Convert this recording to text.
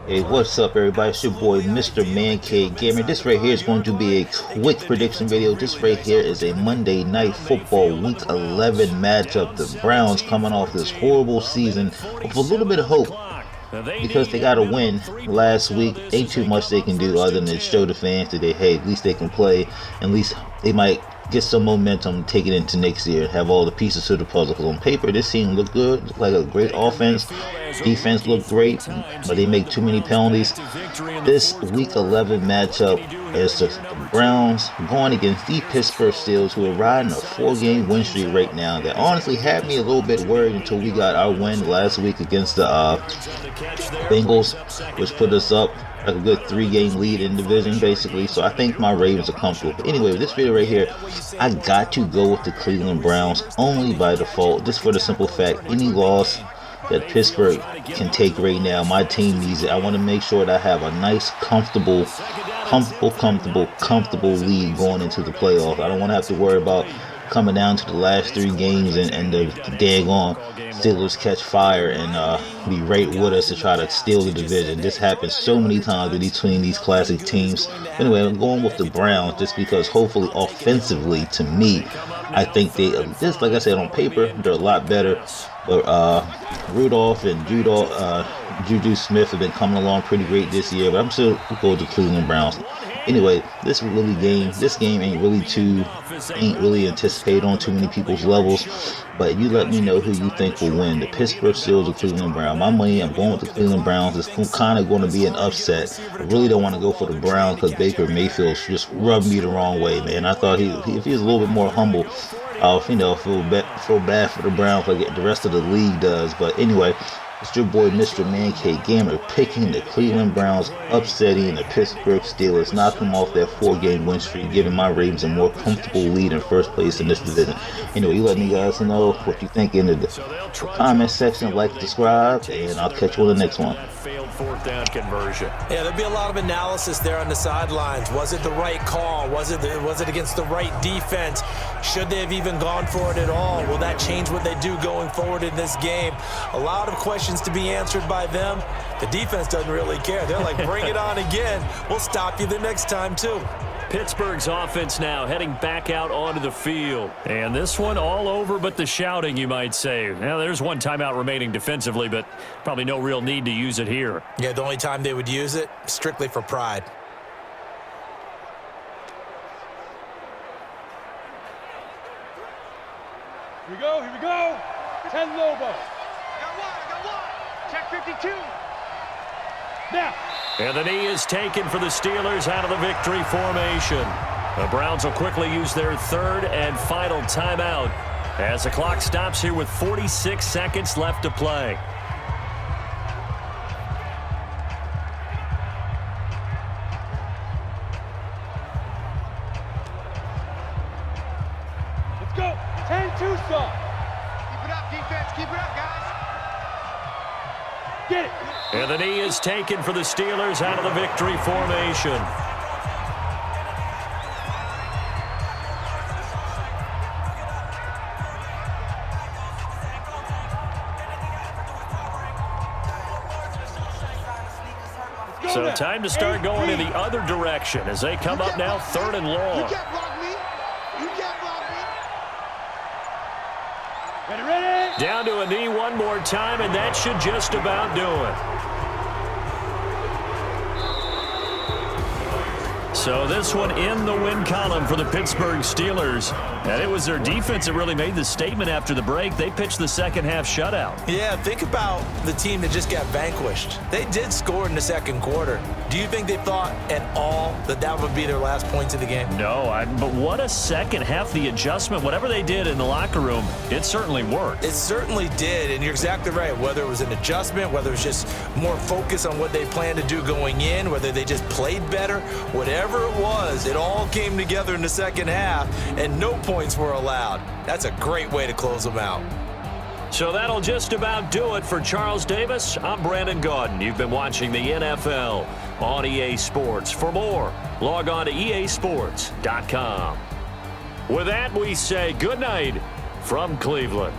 Hey, what's up, everybody? It's your boy, Mr. Man Cave Gamer. This right here is going to be a quick prediction video. This right here is a Monday Night Football Week 11 matchup. The Browns coming off this horrible season with a little bit of hope because they got a win last week. Ain't too much they can do other than show the fans that at least they can play. At least they might get some momentum, take it into next year, have all the pieces to the puzzle. Because on paper, this team looked good, looked like a great offense. Defense looked great, but they make too many penalties. This Week 11 matchup is the Browns going against the Pittsburgh Steelers, who are riding a 4-game win streak right now. That honestly had me a little bit worried until we got our win last week against the Bengals, which put us up like a good 3-game lead in division, basically. So I think my Ravens are comfortable. But anyway, with this video right here, I got to go with the Cleveland Browns only by default, just for the simple fact any loss that Pittsburgh can take right now, my team needs it. I want to make sure that I have a nice, comfortable lead going into the playoffs. I don't want to have to worry about coming down to the last 3 games and the daggone Steelers catch fire and be right with us to try to steal the division. This happens so many times between these classic teams. Anyway, I'm going with the Browns just because hopefully offensively, to me, I think they, just like I said, on paper, they're a lot better. But Rudolph and Juju Smith have been coming along pretty great this year, but I'm still going to Cleveland Browns. Anyway, this game ain't really anticipated on too many people's levels, but you let me know who you think will win, the Pittsburgh Steelers or Cleveland Browns. My money, I'm going with the Cleveland Browns. It's kind of going to be an upset. I really don't want to go for the Browns because Baker Mayfield just rubbed me the wrong way, man. I thought if he was a little bit more humble, feel bad for the Browns like the rest of the league does. But anyway, it's your boy, Mr. Man Cave Gamer, picking the Cleveland Browns, upsetting the Pittsburgh Steelers, knocking them off that 4-game win streak, giving my Ravens a more comfortable lead in first place in this division. Anyway, you let me guys know what you think in the comment section, like, subscribe, and I'll catch you on the next one. Failed 4th down conversion. Yeah, there'd be a lot of analysis there on the sidelines. Was it the right call? Was it against the right defense? Should they have even gone for it at all? Will that change what they do going forward in this game? A lot of questions to be answered by them. The defense doesn't really care. They're like, bring it on again. We'll stop you the next time, too. Pittsburgh's offense now heading back out onto the field. And this one all over but the shouting, you might say. Now, there's one timeout remaining defensively, but probably no real need to use it here. Yeah, the only time they would use it, strictly for pride. Here we go. 10 Lobo. I got one. Check 52. Now. And the knee is taken for the Steelers out of the victory formation. The Browns will quickly use their 3rd and final timeout as the clock stops here with 46 seconds left to play. Let's go. 10 Tucson. Keep it up, defense. Keep it up, guys. Get it. And the knee is taken for the Steelers out of the victory formation. So time to start going in the other direction as they come up now 3rd and long. You can't block me. You can't block me. Ready. Down to a knee one more time, and that should just about do it. So this one in the win column for the Pittsburgh Steelers. And it was their defense that really made the statement after the break. They pitched the second half shutout. Yeah, think about the team that just got vanquished. They did score in the 2nd quarter. Do you think they thought at all that that would be their last points of the game? No, but what a second half. The adjustment, whatever they did in the locker room, it certainly worked. It certainly did, and you're exactly right. Whether it was an adjustment, whether it was just more focus on what they planned to do going in, whether they just played better, whatever it was, it all came together in the second half, and no points were allowed. That's a great way to close them out. So that'll just about do it for Charles Davis. I'm Brandon Gaudin. You've been watching the NFL on EA Sports. For more, log on to easports.com. With that, we say good night from Cleveland.